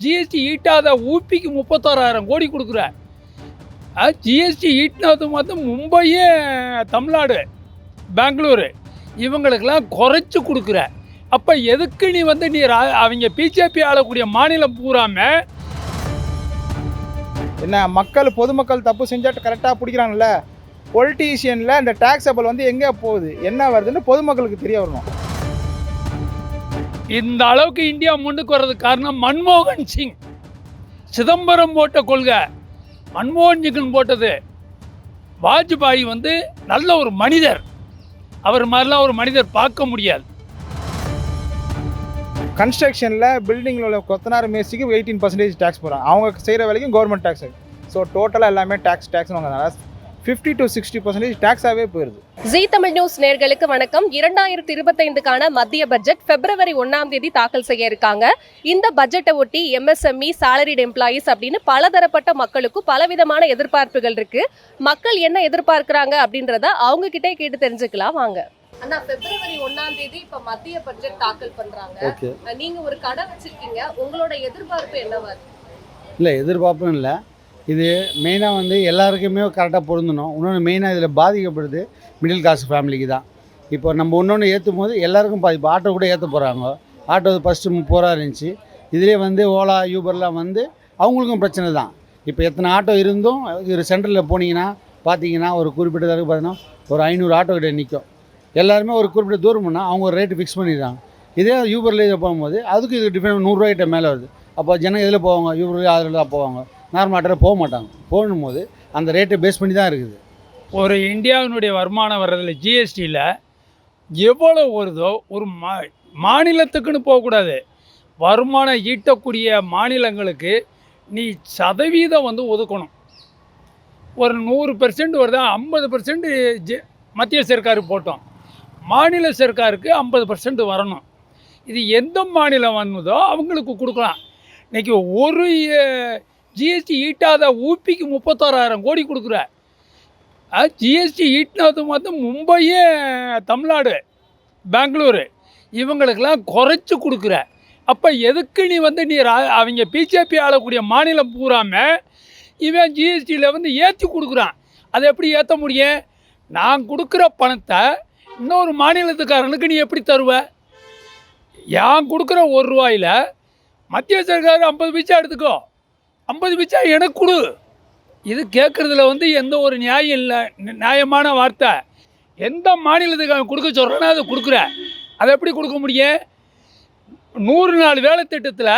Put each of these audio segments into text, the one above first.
GST ஈட்டாத ஊபிக்கு 36,000 கோடி கொடுக்குற. GST ஈட்டினது மாத்திரம் மும்பையே, தமிழ்நாடு, பெங்களூரு இவங்களுக்கெல்லாம் குறைச்சி கொடுக்குற. அப்போ எதுக்கு நீ அவங்க பிஜேபி ஆளக்கூடிய மாநிலம் பூராமல் என்ன பொதுமக்கள் தப்பு செஞ்சாட்டு கரெக்டாக பிடிக்கிறாங்கல்ல, பொலிட்டீஷியனில் இந்த டேக்ஸபிள் எங்கே போகுது, என்ன வருதுன்னு பொதுமக்களுக்கு தெரிய வரணும். இந்த அளவுக்கு இந்தியா முன்னுக்கு வர்றதுக்கு காரணம் மன்மோகன் சிங். சிதம்பரம் போட்ட கொள்கை மன்மோகன் சிங் போட்டது. வாஜ்பாய் நல்ல ஒரு மனிதர். அவர் மாதிரிலாம் ஒரு மனிதர் பார்க்க முடியாது. கன்ஸ்ட்ரக்ஷனில் பில்டிங்கில் உள்ள கொத்தனார் மேஸ்திக்கு 18% டேக்ஸ் போகிறாங்க. அவங்க செய்கிற வேலைக்கும் கவர்மெண்ட் டேக்ஸ். ஸோ டோட்டலாக எல்லாமே டேக்ஸ்னு வாங்கினால 50 to 60% டேக்ஸாகவே போயிடுது. ஜீ தமிழ் நியூஸ் நேயர்களுக்கு வணக்கம். 2025க்கான மத்திய பட்ஜெட் பிப்ரவரி 1ஆம் தேதி தாக்கல் செய்ய இருக்காங்க. இந்த பட்ஜெட்டை ஒட்டி எம்எஸ்எம்இ, சாலரிட் எம்ப்ளாயீஸ் அப்படின்னு பலதரப்பட்ட மக்களுக்கும் பலவிதமான எதிர்பார்ப்புகள் இருக்கு. மக்கள் என்ன எதிர்பார்க்கிறாங்க அப்படின்றத அவங்க கிட்டே கேட்டு தெரிஞ்சுக்கலாம் வாங்க. அண்ணா, பிப்ரவரி 1ஆம் தேதி இப்ப மத்திய பட்ஜெட் தாக்கல் பண்றாங்க. நீங்க ஒரு கடை வச்சிருக்கீங்க, உங்களோட எதிர்பார்ப்பு என்னவா? இல்லை, எதிர்பார்ப்பும் இல்லை. இது மெயினாக எல்லாருக்குமே கரெக்டாக பொருந்தணும். இன்னொன்று மெயினாக இதில் பாதிக்கப்படுது மிடில் கிளாஸ் ஃபேமிலிக்கு தான். இப்போ நம்ம ஒன்று ஏற்றும் போது எல்லாருக்கும் இப்போ ஆட்டோ கூட ஏற்ற போகிறாங்க. ஆட்டோ ஃபஸ்ட்டு 30 ரூபா இருந்துச்சு. இதிலே ஓலா, யூபர்லாம் அவங்களுக்கும் பிரச்சனை தான். இப்போ எத்தனை ஆட்டோ இருந்தும் ஒரு சென்டரில் போனீங்கன்னா பார்த்தீங்கன்னா ஒரு குறிப்பிட்ட தடவை பார்த்தீங்கன்னா ஒரு 500 ஆட்டோ கிட்ட நிற்கும். எல்லாருமே ஒரு குறிப்பிட்ட தூரம் பண்ணால் அவங்க ஒரு ரேட்டு ஃபிக்ஸ் பண்ணிடுறாங்க. இதே யூபரில் இதில் போகும்போது அதுக்கு இது டிஃப்ரெண்ட் 100 ரூபாய்கிட்ட மேலே வருது. அப்போ ஜனம் எதில் போவாங்க? யூபரில் அதில் தான் போவாங்க. நார்மல் ஆட்டோவில் போக மாட்டாங்க. போகும்போது அந்த ரேட்டை பேஸ் பண்ணி தான் இருக்குது. ஒரு இந்தியாவினுடைய வருமானம் வர்றதில் ஜிஎஸ்டியில் எவ்வளோ வருதோ ஒரு மாநிலத்துக்குன்னு போகக்கூடாது. வருமானம் ஈட்டக்கூடிய மாநிலங்களுக்கு நீ சதவீதம் ஒதுக்கணும். ஒரு 100% வருதா, 50% மத்திய சர்க்காருக்கு போட்டோம், மாநில சர்க்காருக்கு 50% வரணும். இது எந்த மாநிலம் வந்ததோ அவங்களுக்கு கொடுக்கலாம். இன்றைக்கி ஒரு ஜிஎஸ்டி ஈட்டாத ஊபிக்கு 36,000 கோடி கொடுக்குற. ஜிஎஸ்டி ஈட்டினது மாத்திரம் மும்பையே, தமிழ்நாடு, பெங்களூரு இவங்களுக்கெல்லாம் குறைச்சி கொடுக்குற. அப்போ எதுக்கு நீ அவங்க பிஜேபி ஆளக்கூடிய மாநிலம் பூராமல் இவன் ஜிஎஸ்டியில் ஏற்றி கொடுக்குறான். அதை எப்படி ஏற்ற முடியும்? நான் கொடுக்குற பணத்தை இன்னொரு மாநிலத்துக்காரனுக்கு நீ எப்படி தருவ? நான் கொடுக்குற ₹1 மத்திய சர்க்கார் 50 பைசா எடுத்துக்கோ, 50 பைசா எனக்கு கொடு. இது கேட்குறதுல எந்த ஒரு நியாயம் இல்லை. நியாயமான வார்த்தை. எந்த மாநிலத்துக்கு அவன் கொடுக்க சொல்கிறேன்னா அதை கொடுக்குற. அதை எப்படி கொடுக்க முடியும்? 100 நாள் வேலை திட்டத்தில்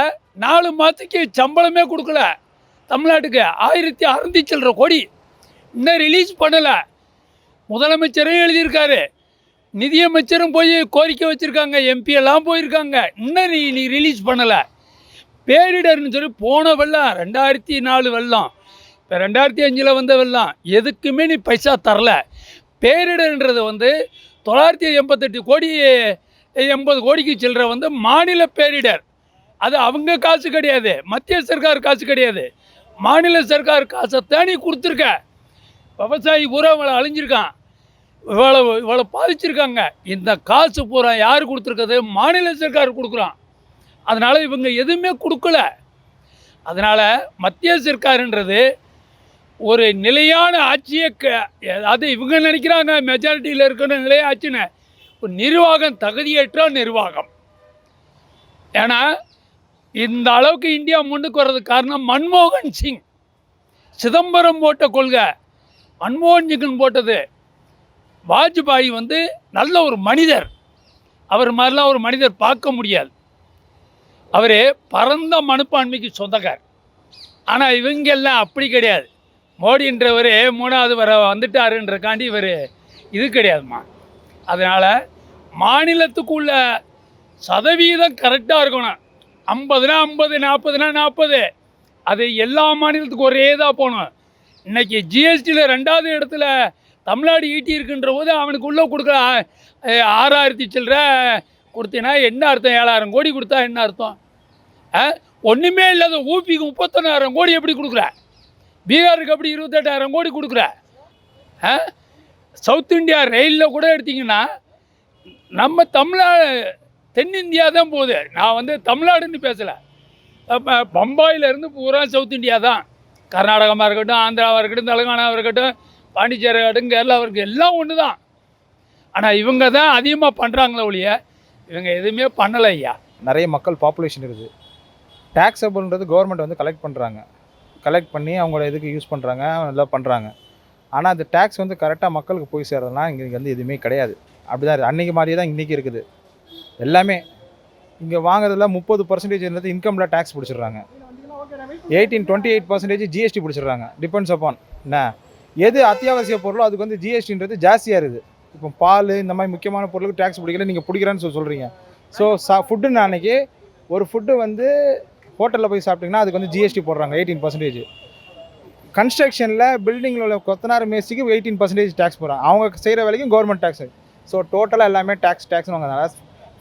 4 மாதத்துக்கு சம்பளமே கொடுக்கல. தமிழ்நாட்டுக்கு 1600 சில்லற கோடி இன்னும் ரிலீஸ் பண்ணலை. முதலமைச்சரும் எழுதியிருக்காரு, நிதியமைச்சரும் போய் கோரிக்கை வச்சுருக்காங்க, எம்பி எல்லாம் போயிருக்காங்க. இன்னும் நீ ரிலீஸ் பண்ணலை. பேரிடர்னு சொல்லி போன வெள்ளம் 2004 வெள்ளம், இப்போ 2005 வந்த வெள்ளம், எதுக்குமே நீ பைசா தரல. பேரிடர்ன்றது 988 கோடி 80 கோடிக்கு சில்லற மாநில பேரிடர். அது அவங்க காசு கிடையாது, மத்திய சர்க்கார் காசு கிடையாது, மாநில சர்க்கார் காசை தேடி கொடுத்துருக்க. விவசாயி பூரா இவ்வளோ அழிஞ்சிருக்கான், இவ்வளோ பாதிச்சிருக்காங்க. இந்த காசு பூரா யார் கொடுத்துருக்கிறது? மாநில சர்க்கார் கொடுக்குறான். அதனால் இவங்க எதுவுமே கொடுக்கல. அதனால் மத்திய சர்க்காருன்றது ஒரு நிலையான ஆட்சியை அது இவங்க நினைக்கிறாங்க மெஜாரிட்டியில் இருக்கிற நிலைய ஆட்சின்னு. ஒரு நிர்வாகம் தகுதியற்ற நிர்வாகம். ஏன்னா இந்த அளவுக்கு இந்தியா முன்னுக்கு வர்றதுக்கு காரணம் மன்மோகன் சிங். சிதம்பரம் போட்ட கொள்கை மன்மோகன் சிங் போட்டது. வாஜ்பாய் நல்ல ஒரு மனிதர். அவர் மாதிரிலாம் ஒரு மனிதர் பார்க்க முடியாது. அவர் பரந்த மனப்பான்மைக்கு சொந்தக்கார். ஆனால் இவங்கெல்லாம் அப்படி கிடையாது. மோடின்றவர் 3வது வர வந்துட்டாருன்றக்காண்டி இவர் இது கிடையாதுமா. அதனால் மாநிலத்துக்குள்ள சதவீதம் கரெக்டாக இருக்கணும். 50னா 50, 40னா 40. அது எல்லா மாநிலத்துக்கும் ஒரே தான் போகணும். இன்றைக்கி ஜிஎஸ்டியில் 2வது இடத்துல தமிழ்நாடு ஈட்டி இருக்குன்ற போது அவனுக்கு உள்ளே கொடுக்குற 6000 சில்லற கொடுத்தீங்கன்னா என்ன அர்த்தம்? 7000 கோடி கொடுத்தா என்ன அர்த்தம்? ஒன்றுமே இல்லாத ஊபிக்கு 31,000 கோடி எப்படி கொடுக்குற? பீகாருக்கு அப்படி 28,000 கோடி கொடுக்குற? சவுத் இந்தியா ரயிலில் கூட எடுத்திங்கன்னா நம்ம தென்னிந்தியா தான் போகுது. நான் தமிழ்நாடுன்னு பேசலை, பம்பாயிலேருந்து பூரா சவுத் இந்தியா தான். கர்நாடகமாக இருக்கட்டும், ஆந்திராவாக இருக்கட்டும், தெலுங்கானாவாக இருக்கட்டும், பாண்டிச்சேரி இருக்கட்டும், கேரளாவாக இருக்கட்டும், எல்லாம் ஒன்று தான். ஆனால் இவங்க தான் அதிகமாக பண்ணுறாங்களே ஒழிய இவங்க எதுவுமே பண்ணலை ஐயா. நிறைய மக்கள் பாப்புலேஷன் இருக்குது. டேக்ஸபிள்ன்றது கவர்மெண்ட் வந்து கலெக்ட் பண்ணுறாங்க. கலெக்ட் பண்ணி அவங்களோட இதுக்கு யூஸ் பண்ணுறாங்க, நல்லா பண்ணுறாங்க. ஆனால் அந்த டேக்ஸ் வந்து கரெக்டாக மக்களுக்கு போய் சேர்றதுனா இங்கே வந்து எதுவுமே கிடையாது. அப்படி தான் இருக்குது. அன்றைக்கி மாதிரியே தான் இன்றைக்கி இருக்குது. எல்லாமே இங்கே வாங்குறதுல 30% இன்கமில் டேக்ஸ் பிடிச்சிடுறாங்க. 28% ஜிஎஸ்டி பிடிச்சிடுறாங்க. டிபெண்ட்ஸ் அப்பான் என்ன எது அத்தியாவசிய பொருளோ அதுக்கு வந்து ஜிஎஸ்டின்றது ஜாஸ்தியாக இருக்குது. இப்போ பால் இந்த மாதிரி முக்கியமான பொருளுக்கு டேக்ஸ் பிடிக்கல, நீங்கள் பிடிக்கிறேன்னு சொல்கிறீங்க. ஸோ ஃபுட்டுன்னு அன்றைக்கி ஒரு ஃபுட்டு வந்து ஹோட்டலில் போய் சாப்பிட்டிங்கன்னா அதுக்கு வந்து ஜிஎஸ்டி போடுறாங்க 18%. கன்ஸ்ட்ரக்ஷனில் பில்டிங்கில் உள்ள கொத்தனார் மேஸ்திரிக்கு 18% டேக்ஸ் போடுறாங்க. அவங்க செய்கிற வேலைக்கும் கவர்மெண்ட் டேக்ஸ். ஸோ டோட்டலாக எல்லாமே டேக்ஸ்னு வாங்குறதுனால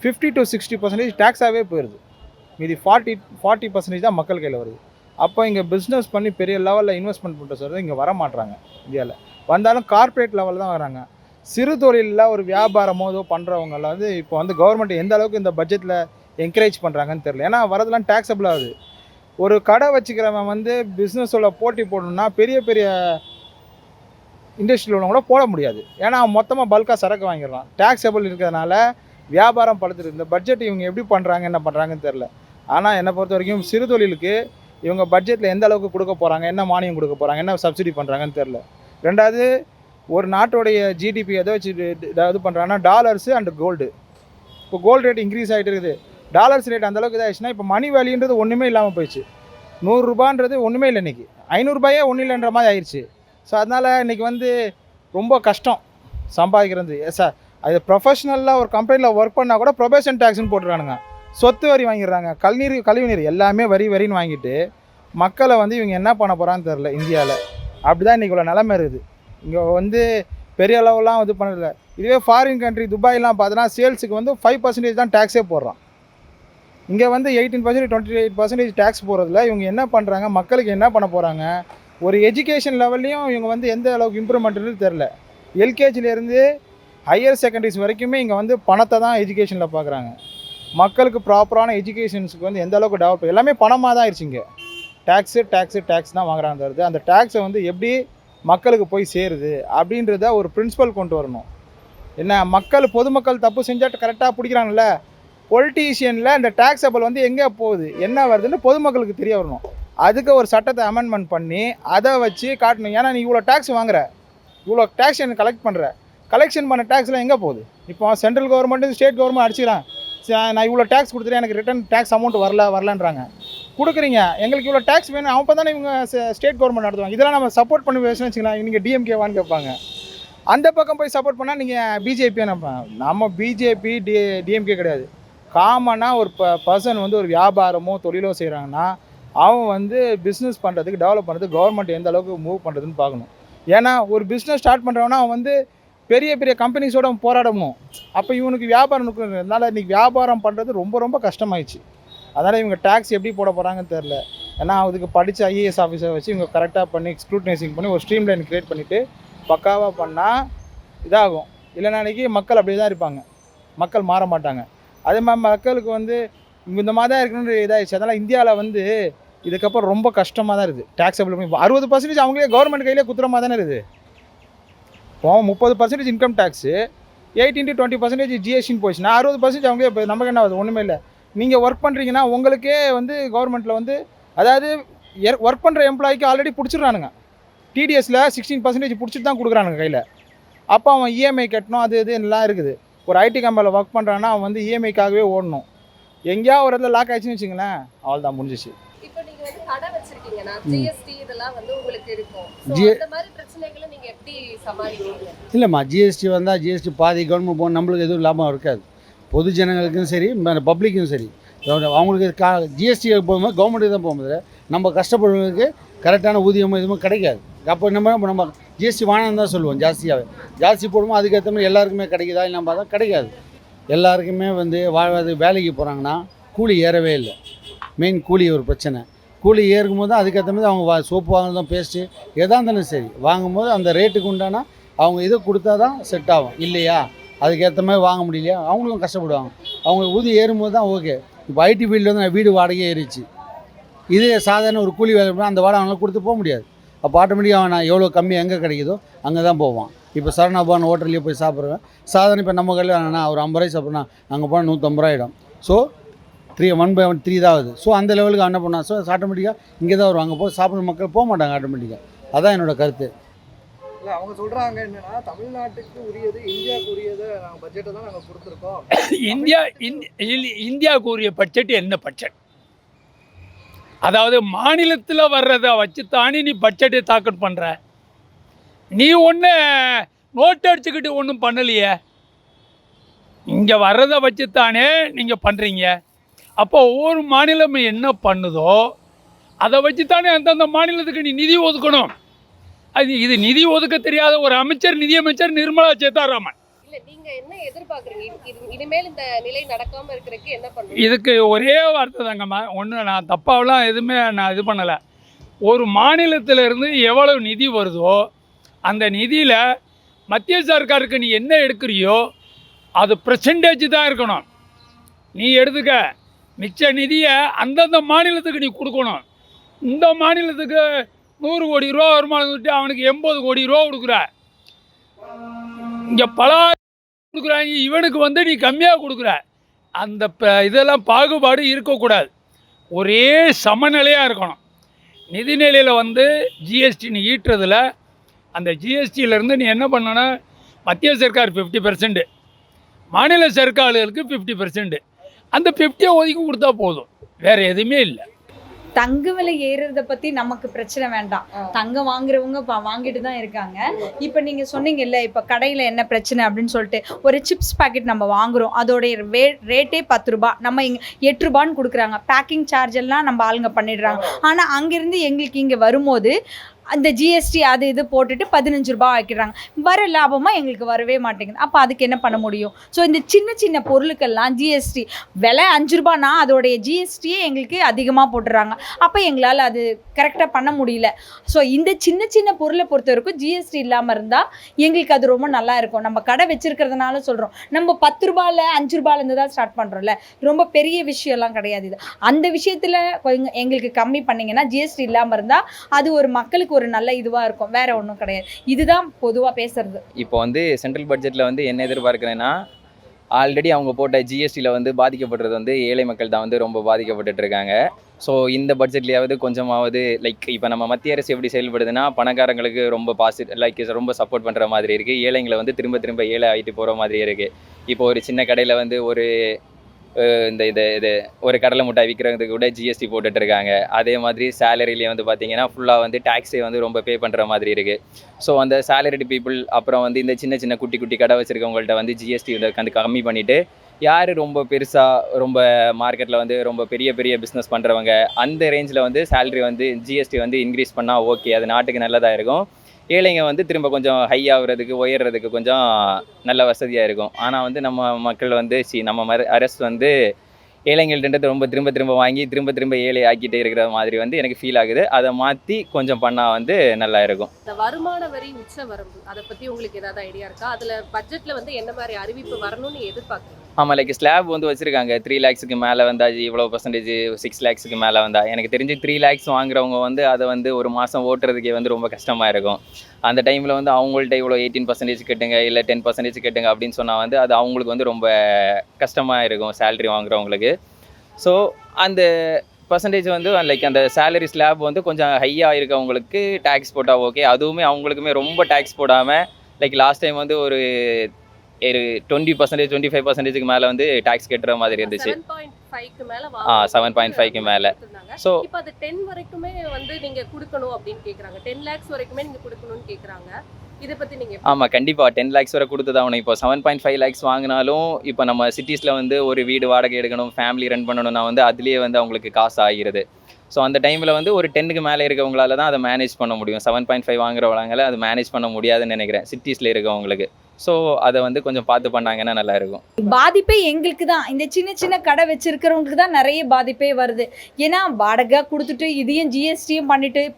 50 to 60% டேக்ஸாகவே போயிடுது. மீதி 40% தான் மக்கள் கையில் வருது. அப்போ இங்கே பிஸ்னஸ் பண்ணி பெரிய லெவலில் இன்வெஸ்ட்மெண்ட் பண்ணுற சொல்கிறது இங்கே வர மாட்றாங்க. இந்தியாவில் வந்தாலும் கார்ப்பரேட் லெவலில் தான் வராங்க. சிறு தொழிலில் ஒரு வியாபாரமோ ஏதோ பண்ணுறவங்கள வந்து இப்போ வந்து கவர்மெண்ட் எந்த அளவுக்கு இந்த பட்ஜெட்டில் என்கரேஜ் பண்ணுறாங்கன்னு தெரியல. ஏன்னா வரதெல்லாம் டேக்ஸபிள் ஆகுது. ஒரு கடை வச்சுக்கிறவன் வந்து பிஸ்னஸோட போட்டி போடணுன்னா பெரிய பெரிய இண்டஸ்ட்ரியில் உள்ளவங்க கூட போட முடியாது. ஏன்னா அவன் மொத்தமாக பல்காக சரக்கு வாங்கிடுறான். டேக்ஸபிள் இருக்கிறதுனால வியாபாரம் படுத்துருக்கு. இந்த பட்ஜெட் இவங்க எப்படி பண்ணுறாங்க என்ன பண்ணுறாங்கன்னு தெரில. ஆனால் என்னை பொறுத்த வரைக்கும் சிறு தொழிலுக்கு இவங்க பட்ஜெட்டில் எந்த அளவுக்கு கொடுக்க போகிறாங்க, என்ன மானியம் கொடுக்க போகிறாங்க, என்ன சப்சிடி பண்ணுறாங்கன்னு தெரில. ரெண்டாவது ஒரு நாட்டோடைய ஜிடிபி எதை வச்சு இது பண்ணுறாங்கன்னா டாலர்ஸு அண்ட் கோல்டு. இப்போ கோல்டு ரேட் இன்க்ரீஸ் ஆகிட்டு இருக்குது. டாலர்ஸ் ரேட் அந்தளவுக்கு இதாகிடுச்சுன்னா இப்போ மணி வேல்யூன்றது ஒன்றுமே இல்லாமல் போயிடுச்சு. 100 ரூபான்றது ஒன்றுமே இல்லை. இன்றைக்கி 500 ரூபாயே ஒன்றும் இல்லைன்ற மாதிரி ஆயிடுச்சு. ஸோ அதனால் இன்றைக்கி வந்து ரொம்ப கஷ்டம் சம்பாதிக்கிறது. சார் அது ப்ரொஃபஷ்னலாக ஒரு கம்பெனியில் ஒர்க் பண்ணால் கூட ப்ரொபேஷன் டேக்ஸ்னு போட்டுருக்கானுங்க. சொத்து வரி வாங்கிடுறாங்க. கழிவு நீர் எல்லாமே வரின்னு வாங்கிட்டு மக்களை வந்து இவங்க என்ன பண்ண போகிறான்னு தெரில. இந்தியாவில் அப்படி தான் இன்றைக்கி உள்ள நிலைமை இருக்குது. இங்கே வந்து பெரிய அளவுலாம் இது பண்ணல. இதுவே ஃபாரின் கண்ட்ரி துபாய்லாம் பார்த்தோன்னா சேல்ஸுக்கு வந்து 5% தான் டேக்ஸே போடுறான். இங்கே வந்து 18% 28% டேக்ஸ் போடுறதுல இவங்க என்ன பண்ணுறாங்க, மக்களுக்கு என்ன பண்ண போகிறாங்க, ஒரு எஜுகேஷன் லெவல்லையும் இவங்க வந்து எந்த அளவுக்கு இம்ப்ரூவ்மெண்ட்னு தெரில. எல்கேஜிலேருந்து ஹையர் செகண்டரிஸ் வரைக்குமே இங்கே வந்து பணத்தை தான் எஜுகேஷனில் பார்க்குறாங்க. மக்களுக்கு ப்ராப்பரான எஜுகேஷன்ஸுக்கு வந்து எந்த அளவுக்கு டெவலப் எல்லாமே பணமாக தான் ஆயிடுச்சு. இங்கே டேக்ஸ் தான் வாங்குறாங்க தருது. அந்த டேக்ஸை வந்து எப்படி மக்களுக்கு போய் சேருது அப்படின்றத ஒரு பிரின்சிபல் கொண்டு வரணும். என்ன பொதுமக்கள் தப்பு செஞ்சால் கரெக்டாக பிடிக்கிறாங்கல்ல, பொலிட்டீஷியனில் அந்த டேக்ஸபிள் வந்து எங்கே போகுது என்ன வருதுன்னு பொதுமக்களுக்கு தெரிய வரணும். அதுக்கு ஒரு சட்டத்தை அமெண்ட்மெண்ட் பண்ணி அதை வச்சு காட்டணும். ஏன்னா நீ இவ்வளோ டேக்ஸ் வாங்குற, இவ்வளோ டேக்ஸ் எனக்கு கலெக்ஷன் பண்ண டேக்ஸ்லாம் எங்கே போகுது? இப்போ சென்ட்ரல் கவர்மெண்ட்டு ஸ்டேட் கவர்மெண்ட் அடிச்சுக்கிறான். நான் இவ்வளோ டேக்ஸ் கொடுத்துட்டேன், எனக்கு ரிட்டன் டேக்ஸ் அமௌண்ட் வரலன்றாங்க. கொடுக்குறீங்க, எங்களுக்கு இவ்வளோ டேக்ஸ் வேணும், அப்போ தானே இவங்க ஸ்டேட் கவர்மெண்ட் நடத்துவாங்க. இதெல்லாம் நம்ம சப்போர்ட் பண்ணி பேசணும்னு வச்சுக்கலாம். நீங்கள் டிஎம்கேவான்னு கேட்பாங்க. அந்த பக்கம் போய் சப்போர்ட் பண்ணால் நீங்கள் பிஜேபியாக நம்ம பிஜேபி டிஎம்கே கிடையாது. காமனாக ஒரு பர்சன் வந்து ஒரு வியாபாரமோ தொழிலோ செய்கிறாங்கன்னா அவன் வந்து பிஸ்னஸ் பண்ணுறதுக்கு டெவலப் பண்ணுறதுக்கு கவர்மெண்ட் எந்த அளவுக்கு மூவ் பண்ணுறதுன்னு பார்க்கணும். ஏன்னா ஒரு பிஸ்னஸ் ஸ்டார்ட் பண்ணுறவனா அவன் வந்து பெரிய பெரிய கம்பெனிஸோட போராடணும். அப்போ இவனுக்கு வியாபாரம் இருக்கிறதுனால இன்றைக்கி வியாபாரம் பண்ணுறது ரொம்ப ரொம்ப கஷ்டமாயிடுச்சு. அதனால் இவங்க டேக்ஸ் எப்படி போட போகிறாங்கன்னு தெரில. ஏன்னா அதுக்கு படித்த ஐஏஎஸ் ஆஃபீஸரை வச்சு இவங்க கரெக்டாக பண்ணி ஸ்க்ரூட்னைசிங் பண்ணி ஒரு ஸ்ட்ரீம் லைன் க்ரியேட் பண்ணிவிட்டு பக்காவாக பண்ணால் இதாகும். இல்லைனா அன்றைக்கி மக்கள் அப்படி தான் இருப்பாங்க, மக்கள் மாற மாட்டாங்க. அதே மாதிரி மக்களுக்கு வந்து இந்த மாதிரி தான் இருக்கணுன்ற இதாகிடுச்சு. அதனால் இந்தியாவில் வந்து இதுக்கப்புறம் ரொம்ப கஷ்டமாக தான் இருக்குது. டேக்ஸபிள் பண்ணி 60% அவங்களே கவர்மெண்ட் கையிலே குத்துறமாக தானே இருக்குது. இப்போ 30% இன்கம் டேக்ஸு 18 to 20% ஜிஎஸ்டின்னு போச்சுன்னா 60% அவங்களே இப்போ நமக்கு என்ன ஆகுது? ஒன்றுமே இல்லை. நீங்கள் ஒர்க் பண்ணுறீங்கன்னா உங்களுக்கே வந்து கவர்மெண்ட்டில் வந்து அதாவது ஒர்க் பண்ணுற எம்ப்ளாய்க்கு ஆல்ரெடி பிடிச்சிட்றானுங்க. டிடிஎஸில் 16% பிடிச்சிட்டு தான் கொடுக்குறானுங்க கையில். அப்போ அவன் இஎம்ஐ கட்டணும், அது எல்லாம் இருக்குது. ஒரு ஐடி கம்பெனியில் ஒர்க் பண்ணுறான்னா அவன் வந்து இஎம்ஐக்காகவே ஓடணும். எங்கேயா ஒரு இடத்துல லாக் ஆயிடுச்சுன்னு வச்சுங்களேன், அவள் தான் முடிஞ்சிச்சு. இப்போ நீங்க வந்து கடை வச்சிருக்கீங்கன்னா ஜிஎஸ்டி இதெல்லாம் வந்து உங்களுக்கு இருக்கும். அந்த மாதிரி பிரச்சனைகளை நீங்க எப்படி சமாளிக்கிறீங்க? இல்லைம்மா, ஜிஎஸ்டி வந்தால் ஜிஎஸ்டி பாதி கவர்மெண்ட் போகணும், நம்மளுக்கு எதுவும் லாபம் இருக்காது. பொது ஜனங்களுக்கும் சரி பப்ளிக்கும் சரி அவங்களுக்கு ஜிஎஸ்டி போகும்போது கவர்மெண்ட்டுக்கு தான் போகும்போது நம்ம கஷ்டப்படுறவங்களுக்கு கரெக்டான ஊதியமும் எதுவுமே கிடைக்காது. அப்போ நம்ம ஜிஎஸ்டி வாங்கன்னு தான் சொல்லுவோம். ஜாஸ்தி போடும்போது அதுக்கேற்ற மாதிரி எல்லாருக்குமே கிடைக்குதா இல்லை பார்த்தா கிடைக்காது. எல்லாருக்குமே வந்து வேலைக்கு போகிறாங்கன்னா கூலி ஏறவே இல்லை. மெயின் கூலி ஒரு பிரச்சனை. கூலி ஏறுக்கும் போது தான் அதுக்கேற்ற மாதிரி அவங்க சோப்பு வாங்கினதும் பேஸ்ட்டு எதாக இருந்தாலும் சரி வாங்கும்போது அந்த ரேட்டுக்கு உண்டானா அவங்க இதை கொடுத்தா தான் செட் ஆகும். இல்லையா அதுக்கேற்ற மாதிரி வாங்க முடியலையா அவங்களும் கஷ்டப்படுவாங்க. அவங்க ஊதியம் ஏறும்போது தான் ஓகே. இப்போ ஐடி ஃபீல்டில் வந்து வீடு வாடகையே ஏறிச்சு. இதே சாதாரண ஒரு கூலி வேலை பண்ணால் அந்த வாடகை அவங்களால கொடுத்து போக முடியாது. அப்போ ஆட்டோமேட்டிக்காக அவன் எவ்வளோ கம்மி எங்கே கிடைக்குதோ அங்கே தான் போவான். இப்போ சரணாபான் ஹோட்டல்லையே போய் சாப்பிட்றேன் சாதாரண இப்போ நம்ம கடையில் வேணா ஒரு 50 ரூபாய் சாப்பிட்றா அங்கே போனால் 150 ரூபா ஆகிடும். ஸோ 1/3 தான் ஆகுது. ஸோ அந்த லெவலுக்கு அவன் என்ன பண்ணான், ஸோ ஆட்டோமேட்டிக்காக இங்கே தான் வருவாங்க. போய் சாப்பிட்ற மக்கள் போக மாட்டாங்க ஆட்டோமேட்டிக்காக. அதான் என்னோடய கருத்து. இல்லை அவங்க சொல்கிறாங்க என்னன்னா, தமிழ்நாட்டுக்கு உரியது இந்தியாவுக்கு உரியதை நாங்கள் பட்ஜெட்டை தான் நாங்கள் கொடுத்துருக்கோம். இந்தியாவுக்கு உரிய பட்ஜெட் என்ன பட்ஜெட்? அதாவது மாநிலத்தில் வர்றதை வச்சுத்தானே நீ பட்ஜெட்டை தாக்கல் பண்ணுற. நீ ஒன்று நோட் அடிச்சுக்கிட்டு ஒன்றும் பண்ணலையே. இங்கே வர்றதை வச்சுத்தானே நீங்கள் பண்ணுறீங்க. அப்போ ஒவ்வொரு மாநிலமும் என்ன பண்ணுதோ அதை வச்சுத்தானே அந்தந்த மாநிலத்துக்கு நீ நிதி ஒதுக்கணும். இது நிதி ஒதுக்க தெரியாத ஒரு அமைச்சர், நிதியமைச்சர் நிர்மலா சீதாராமன். இல்ல நீங்க என்ன எதிர்பார்க்குறீங்க? இனிமேல் இந்த நிலை நடக்காம இருக்கிறதுக்கு என்ன பண்ணுவீங்க? இதுக்கு ஒரே வார்த்தை தாங்கம்மா. ஒன்று நான் தப்பாவெலாம் எதுவுமே நான் இது பண்ணலை. ஒரு மாநிலத்திலிருந்து எவ்வளவு நிதி வருதோ அந்த நிதியில் மத்திய சர்க்காருக்கு நீ என்ன எடுக்கிறியோ அது பெர்சன்டேஜ் தான் இருக்கணும். நீ எடுத்துக்க மிச்ச நிதியை அந்தந்த மாநிலத்துக்கு நீ கொடுக்கணும். இந்த மாநிலத்துக்கு 100 கோடி ரூபா வருமானம் விட்டு அவனுக்கு 80 கோடி ரூபா கொடுக்குற. இங்கே பல கொடுக்குறாங்க, இவனுக்கு நீ கம்மியாக கொடுக்குற. அந்த இதெல்லாம் பாகுபாடு இருக்கக்கூடாது. ஒரே சமநிலையாக இருக்கணும். நிதிநிலையில் ஜிஎஸ்டி நீ ஈட்டுறதில் அந்த ஜிஎஸ்டியிலேருந்து நீ என்ன பண்ணனா, மத்திய சர்க்கார் 50%, மாநில சர்க்கார்களுக்கு 50%. அந்த 50 ஒதுக்கி கொடுத்தா போதும், வேறு எதுவுமே இல்லை. தங்க விலை ஏறுறத பற்றி நமக்கு பிரச்சனை வேண்டாம். தங்கம் வாங்குறவங்க வாங்கிட்டு தான் இருக்காங்க. இப்போ நீங்கள் சொன்னீங்கல்ல, இப்போ கடையில் என்ன பிரச்சனை அப்படின்னு சொல்லிட்டு, ஒரு சிப்ஸ் பாக்கெட் நம்ம வாங்குகிறோம், அதோடைய ரேட்டே 10 ரூபா, நம்ம இங்கே 8 ரூபான்னு கொடுக்குறாங்க. பேக்கிங் சார்ஜ் எல்லாம் நம்ம ஆளுங்க பண்ணிடுறாங்க. ஆனால் அங்கேருந்து எங்களுக்கு இங்கே வரும்போது அந்த ஜிஎஸ்டி அது இது போட்டுட்டு 15 ரூபா ஆக்கிடுறாங்க. வர லாபமாக எங்களுக்கு வரவே மாட்டேங்குது. அப்போ அதுக்கு என்ன பண்ண முடியும்? ஸோ இந்த சின்ன சின்ன பொருளுக்கெல்லாம் ஜிஎஸ்டி விலை 5 ரூபானா அதோடைய ஜிஎஸ்டியே எங்களுக்கு அதிகமாக போட்டுறாங்க. அப்போ எங்களால் அது கரெக்டாக பண்ண முடியல. ஸோ இந்த சின்ன சின்ன பொருளை பொறுத்த வரைக்கும் ஜிஎஸ்டி இல்லாமல் இருந்தால் எங்களுக்கு அது ரொம்ப நல்லா இருக்கும். நம்ம கடை வச்சுருக்கிறதுனால சொல்கிறோம். நம்ம 10 ரூபாயில் 5 ரூபாயிலேருந்து தான் ஸ்டார்ட் பண்ணுறோம்ல, ரொம்ப பெரிய விஷயம்லாம் கிடையாது இது. அந்த விஷயத்தில் கொஞ்சம் எங்களுக்கு கம்மி பண்ணிங்கன்னா, ஜிஎஸ்டி இல்லாமல் இருந்தால் அது ஒரு மக்களுக்கு ஒரு நல்ல இதுவாக இருக்கும். வேற ஒன்றும் கிடையாது. இதுதான் பொதுவாக பேசுறது. இப்போ சென்ட்ரல் பட்ஜெட்டில் என்ன எதிர்பார்க்குறேன்னா, ஆல்ரெடி அவங்க போட்ட ஜிஎஸ்டியில் பாதிக்கப்படுறது ஏழை மக்கள் தான் ரொம்ப பாதிக்கப்பட்டுட்டு இருக்காங்க. ஸோ இந்த பட்ஜெட்லேயாவது கொஞ்சமாவது லைக் இப்போ நம்ம மத்திய அரசு எப்படி செயல்படுதுன்னா, பணக்காரங்களுக்கு ரொம்ப ரொம்ப சப்போர்ட் பண்ணுற மாதிரி இருக்குது. ஏழைங்களை திரும்ப திரும்ப ஏழை ஆகிட்டு போகிற மாதிரி இருக்குது. இப்போ ஒரு சின்ன கடையில் ஒரு இது ஒரு கடலை மிட்டாய் விற்கிறதுக்கு கூட ஜிஎஸ்டி போட்டுட்ருக்காங்க. அதே மாதிரி சேலரிலேயே பார்த்தீங்கன்னா ஃபுல்லாக டேக்ஸே ரொம்ப பே பண்ணுற மாதிரி இருக்குது. ஸோ அந்த சேலரிடு பீப்புள் அப்புறம் இந்த சின்ன சின்ன குட்டி குட்டி கடை வச்சுருக்கவங்கள்ட்ட ஜிஎஸ்டி கம்மி பண்ணிவிட்டு, யார் ரொம்ப பெருசாக ரொம்ப மார்க்கெட்டில் ரொம்ப பெரிய பெரிய பிஸ்னஸ் பண்ணுறவங்க அந்த ரேஞ்சில் சேலரி ஜிஎஸ்டி இன்க்ரீஸ் பண்ணால் ஓகே, அது நாட்டுக்கு நல்லதாக இருக்கும். ஏழைங்க திரும்ப கொஞ்சம் ஹை ஆகுறதுக்கு உயர்றதுக்கு கொஞ்சம் நல்ல வசதியாக இருக்கும். ஆனால் நம்ம மக்கள் நம்ம அரசு ஏழைங்கள்ன்றது ரொம்ப திரும்ப திரும்ப வாங்கி திரும்ப திரும்ப ஏழை ஆக்கிட்டே இருக்கிற மாதிரி எனக்கு ஃபீல் ஆகுது. அதை மாற்றி கொஞ்சம் பண்ணால் நல்லா இருக்கும். இந்த வருமான வரி உச்ச வரம்பு அதை பற்றி உங்களுக்கு ஏதாவது ஐடியா இருக்கா? அதில் பட்ஜெட்டில் என்ன மாதிரி அறிவிப்பு வரணும்னு எதிர்பார்க்குறீங்க? ஆமாம், லைக் ஸ்லாப் வச்சுருக்காங்க. 3 lakhsக்கு மேலே வந்தாச்சு, இவ்வளோ பர்சன்டேஜ் 6 lakhsக்கு மேலே வந்தால். எனக்கு தெரிஞ்சு 3 lakhs வாங்குறவங்க அதை ஒரு மாதம் ஓட்டுறதுக்கே ரொம்ப கஷ்டமாக இருக்கும். அந்த டைமில் அவங்கள்ட்ட இவ்வளோ 18% கட்டுங்க இல்லை 10% கட்டுங்க அப்படின்னு சொன்னால் அது அவங்களுக்கு ரொம்ப கஷ்டமாக இருக்கும் சேலரி வாங்குறவங்களுக்கு. ஸோ அந்த பர்சன்டேஜ் லைக் அந்த சேலரி ஸ்லாப் கொஞ்சம் ஹையாக இருக்கவங்களுக்கு டேக்ஸ் போட்டால் ஓகே. அதுவுமே அவங்களுக்குமே ரொம்ப டேக்ஸ் போடாமல், லைக் லாஸ்ட் டைம் ஒரு 20% 25%க்கு மேலே டேக்ஸ் கட்டுற மாதிரி இருந்துச்சு. 7.5க்கு மேலே. ஸோ இப்போ அது 10 வரைக்குமே நீங்கள் கொடுக்கணும் அப்படின்னு கேட்குறாங்க. 10 lakhs வரைக்குமே நீங்கள் கொடுக்கணும்னு கேட்குறாங்க. இதை பற்றி நீங்கள்? ஆமாம், கண்டிப்பாக 10 lakhs வரை கொடுத்துதான். இப்போ 7.5 lakhs வாங்கினாலும் இப்போ நம்ம சிட்டிஸில் ஒரு வீடு வாடகை எடுக்கணும், ஃபேமிலி ரன் பண்ணணும்னா அதுலேயே அவங்களுக்கு காசு ஆகிறது. ஸோ அந்த டைமில் ஒரு 10க்கு மேலே இருக்கவங்களால தான் அதை மேனேஜ் பண்ண முடியும். 7.5 வாங்குறவங்களால அது மேனேஜ் பண்ண முடியாதுன்னு நினைக்கிறேன் சிட்டிஸில் இருக்கவங்களுக்கு. ஸோ அதை வந்து கொஞ்சம் பார்த்து பண்ணாங்கன்னா நல்லாயிருக்கும். பாதிப்பே எங்களுக்கு தான், இந்த சின்ன சின்ன கடை வச்சிருக்கிறவங்களுக்கு தான் நிறைய பாதிப்பே வருது. ஏன்னா வாடகை கொடுத்துட்டு இதையும் ஜிஎஸ்டியும்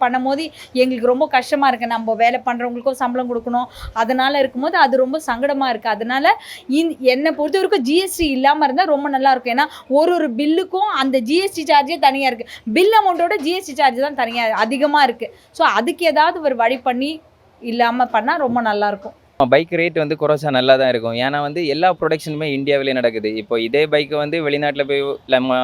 பண்ணும்போது எங்களுக்கு ரொம்ப கஷ்டமாக இருக்குது. நம்ம வேலை பண்ணுறவங்களுக்கும் சம்பளம் கொடுக்கணும், அதனால் இருக்கும்போது அது ரொம்ப சங்கடமாக இருக்குது. அதனால் என்னை பொறுத்த வரைக்கும் ஜிஎஸ்டி இல்லாமல் இருந்தால் ரொம்ப நல்லாயிருக்கும். ஏன்னா ஒரு பில்லுக்கும் அந்த ஜிஎஸ்டி சார்ஜே தனியாக இருக்குது. பில் அமௌண்ட்டோட ஜிஎஸ்டி சார்ஜ் தான் தனியாக அதிகமாக இருக்குது. ஸோ அதுக்கு ஏதாவது ஒரு வழி பண்ணி இல்லாமல் பண்ணால் ரொம்ப நல்லாயிருக்கும். பைக் ரேட் வந்து குறைச்சா நல்லா தான் இருக்கும். ஏன்னா வந்து எல்லா ப்ரொடக்ஷனுமே இந்தியாவிலே நடக்குது. இப்போ இதே பைக்கை வந்து வெளிநாட்டில் போய் நம்ம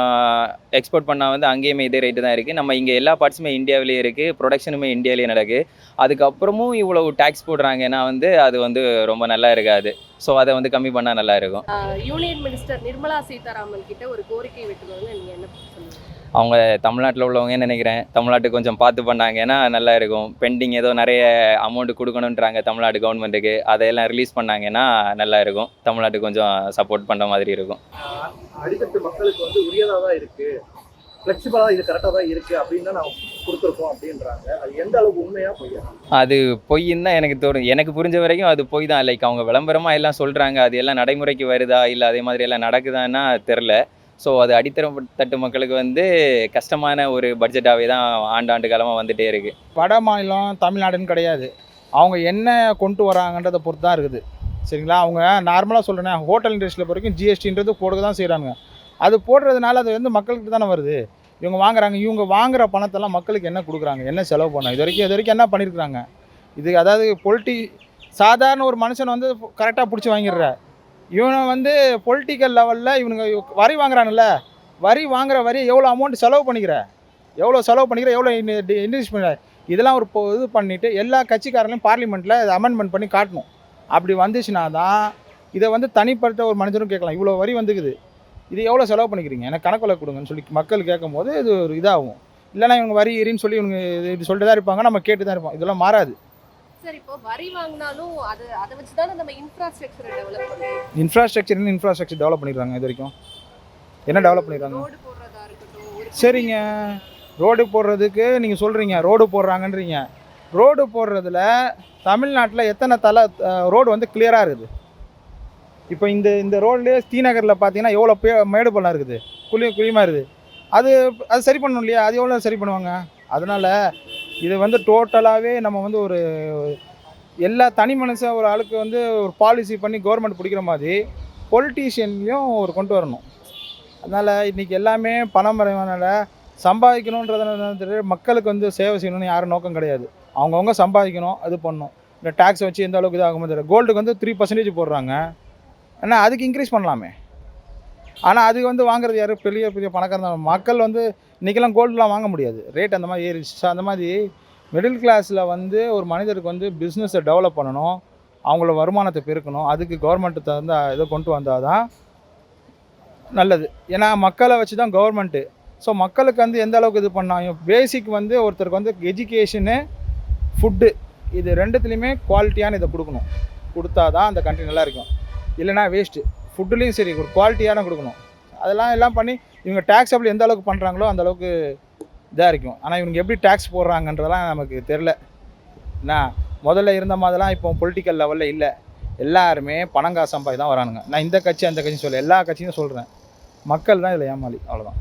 எக்ஸ்போர்ட் பண்ணால் வந்து அங்கேயுமே இதே ரேட்டு தான் இருக்குது. நம்ம இங்கே எல்லா பார்ட்ஸுமே இந்தியாவிலேயே இருக்குது, ப்ரொடக்ஷனுமே இந்தியாவிலேயே நடக்குது. அதுக்கப்புறமும் இவ்வளவு டேக்ஸ் போடுறாங்கன்னா வந்து அது வந்து ரொம்ப நல்லா இருக்காது. ஸோ அதை வந்து கம்மி பண்ணால் நல்லா இருக்கும். யூனியன் மினிஸ்டர் நிர்மலா சீதாராமன் கிட்ட ஒரு கோரிக்கை விட்டுருவாங்க, நீங்கள் என்ன சொல்லுவீங்க? அவங்க தமிழ்நாட்டில் உள்ளவங்கன்னு நினைக்கிறேன். தமிழ்நாட்டுக்கு கொஞ்சம் பார்த்து பண்ணாங்கன்னா நல்லா இருக்கும். பெண்டிங் ஏதோ நிறைய அமௌண்ட் கொடுக்கணுன்றாங்க தமிழ்நாடு கவர்மெண்ட்டுக்கு, அதையெல்லாம் ரிலீஸ் பண்ணாங்கன்னா நல்லா இருக்கும். தமிழ்நாட்டுக்கு கொஞ்சம் சப்போர்ட் பண்ணுற மாதிரி இருக்கும். அடித்தட்டு மக்களுக்கு வந்து உரியதாக தான் இருக்குது, ஃப்ளெக்சிபிளாக இது கரெக்டாக தான் இருக்குது அப்படின்னு தான் நான் கொடுத்துருக்கோம் அப்படின்றாங்க. அது எந்த அளவுக்கு உண்மையாக பொய்யா? அது பொய்ன்னு தான் எனக்கு தோணும். எனக்கு புரிஞ்ச வரைக்கும் அது பொய் தான். லைக் அவங்க விளம்பரமாக எல்லாம் சொல்கிறாங்க, அது எல்லாம் நடைமுறைக்கு வருதா இல்லை அதே மாதிரி எல்லாம் நடக்குதான்னா தெரில. ஸோ அது அடித்தட்டு மக்களுக்கு வந்து கஷ்டமான ஒரு பட்ஜெட்டாகவே தான் ஆண்டாண்டு காலமாக வந்துகிட்டே இருக்குது. வட மாநிலம் தமிழ்நாடுன்னு கிடையாது, அவங்க என்ன கொண்டு வராங்கன்றதை பொறுத்து தான் இருக்குது. சரிங்களா? அவங்க நார்மலாக சொல்கிறேன், ஹோட்டல் இண்டஸ்ட்ரியில் பொறுத்த வரைக்கும் ஜிஎஸ்டின்றது போட தான் செய்கிறாங்க. அது போடுறதுனால அது வந்து மக்களுக்கு தானே வருது. இவங்க வாங்குறாங்க, இவங்க வாங்குகிற பணத்தெல்லாம் மக்களுக்கு என்ன கொடுக்குறாங்க, என்ன செலவு பண்ணாங்க, இது வரைக்கும் என்ன பண்ணியிருக்கிறாங்க? இது அதாவது சாதாரண ஒரு மனுஷன் வந்து கரெக்டாக பிடிச்சி வாங்கிடுற, இவனை வந்து பொலிட்டிக்கல் லெவலில் இவனுங்க வரி வாங்குறானுல்ல, வரி எவ்வளோ அமௌண்ட் செலவு பண்ணிக்கிற, எவ்வளோ இன்வெஸ்ட் பண்ணுற, இதெல்லாம் ஒரு இது பண்ணிவிட்டு எல்லா கட்சிக்காரங்களையும் பார்லிமெண்ட்டில் இதை அமெண்ட்மெண்ட் பண்ணி காட்டணும். அப்படி வந்துச்சுன்னா தான் இதை வந்து தனிப்பட்ட ஒரு மனிதரும் கேட்கலாம், இவ்வளோ வரி வந்துக்குது, இது எவ்வளோ செலவு பண்ணிக்கிறீங்க, எனக்கு கணக்கில் கொடுங்கன்னு சொல்லி மக்கள் கேட்கும் போது இது ஒரு இதாகும். இல்லைனா இவங்க வரி ஏறின்னு சொல்லி இவங்க இது சொல்லிட்டு தான் இருப்பாங்க, நம்ம கேட்டு தான் இருப்போம். இதெல்லாம் மாறாது. சார், இப்போ வரி வாங்கினாலும் அதை வச்சு தானே நம்ம இன்ஃப்ராஸ்ட்ரக்சரை டெவலப் பண்ணுறோம். இன்ஃப்ராஸ்ட்ரக்சர் டெவலப் பண்ணிடுறாங்க. இது வரைக்கும் என்ன டெவலப் பண்ணிடுறாங்க? ரோடு போடுறதா இருக்கட்டும். சரிங்க, ரோடு போடுறதுக்கு நீங்கள் சொல்கிறீங்க, ரோடு போடுறாங்கன்றீங்க. ரோடு போடுறதுல தமிழ்நாட்டில் எத்தனை ரோடு வந்து கிளியராக இருக்குது? இப்போ இந்த ரோட்லேயே ஸ்ரீநகரில் பார்த்தீங்கன்னா எவ்வளோ மேடு பள்ளம் இருக்குது, குழியமாக இருக்குது. அது சரி பண்ணணும் இல்லையா? அது எவ்வளோ சரி பண்ணுவாங்க? அதனால் இது வந்து டோட்டலாகவே நம்ம வந்து ஒரு எல்லா தனி மனுஷன் ஒரு ஆளுக்கு வந்து ஒரு பாலிசி பண்ணி கவர்மெண்ட் பிடிக்கிற மாதிரி பொலிட்டீஷியன்லேயும் ஒரு கொண்டு வரணும். அதனால் இன்றைக்கி எல்லாமே பணம் மறைவானால சம்பாதிக்கணுன்றதுனால மக்களுக்கு வந்து சேவை செய்யணும்னு யாரும் நோக்கம் கிடையாது. அவங்கவுங்க சம்பாதிக்கணும், அது பண்ணணும். இந்த டேக்ஸ் வச்சு எந்த அளவுக்கு இதாகும் தெரியல. கோல்டுக்கு வந்து 3% போடுறாங்க, ஆனால் அதுக்கு இன்க்ரீஸ் பண்ணலாமே. ஆனால் அது வந்து வாங்குறது யார்? பெரிய பணக்காரங்க. மக்கள் வந்து இன்றைக்கெல்லாம் கோல்டுலாம் வாங்க முடியாது, ரேட் அந்த மாதிரி ஏறிச்சு. அந்த மாதிரி மிடில் கிளாஸில் வந்து ஒரு மனிதருக்கு வந்து பிஸ்னஸை டெவலப் பண்ணணும், அவங்களோட வருமானத்தை பெருக்கணும். அதுக்கு கவர்மெண்ட்டு தகுந்த இதை கொண்டு வந்தால் தான் நல்லது. ஏன்னா மக்களை வச்சு தான் கவர்மெண்ட்டு. ஸோ மக்களுக்கு வந்து எந்த அளவுக்கு இது பண்ணாங்க, பேசிக் வந்து ஒருத்தருக்கு வந்து எஜுகேஷனு, ஃபுட்டு, இது ரெண்டுத்துலேயுமே குவாலிட்டியான இதை கொடுத்தா தான் அந்த கண்ட்ரி நல்லா இருக்கும். இல்லைனா வேஸ்ட்டு. ஃபுட்டுலேயும் சரி ஒரு குவாலிட்டியான கொடுக்கணும். எல்லாம் பண்ணி இவங்க டேக்ஸபிள் எந்த அளவுக்கு பண்ணுறாங்களோ அந்த அளவுக்கு இதாக இருக்கும். ஆனால் இவங்க எப்படி டேக்ஸ் போடுறாங்கன்றதெல்லாம் நமக்கு தெரில. முதல்ல இருந்த மாதிரிலாம் இப்போ பொலிட்டிக்கல் லெவலில் இல்லை. எல்லாருமே பணங்காசு சம்பாதி தான் வரானுங்க. நான் இந்த கட்சி அந்த கட்சி சொல்ல, எல்லா கட்சியும் சொல்கிறேன். மக்கள் தான் இதில் ஏமாளி, அவ்வளோதான்.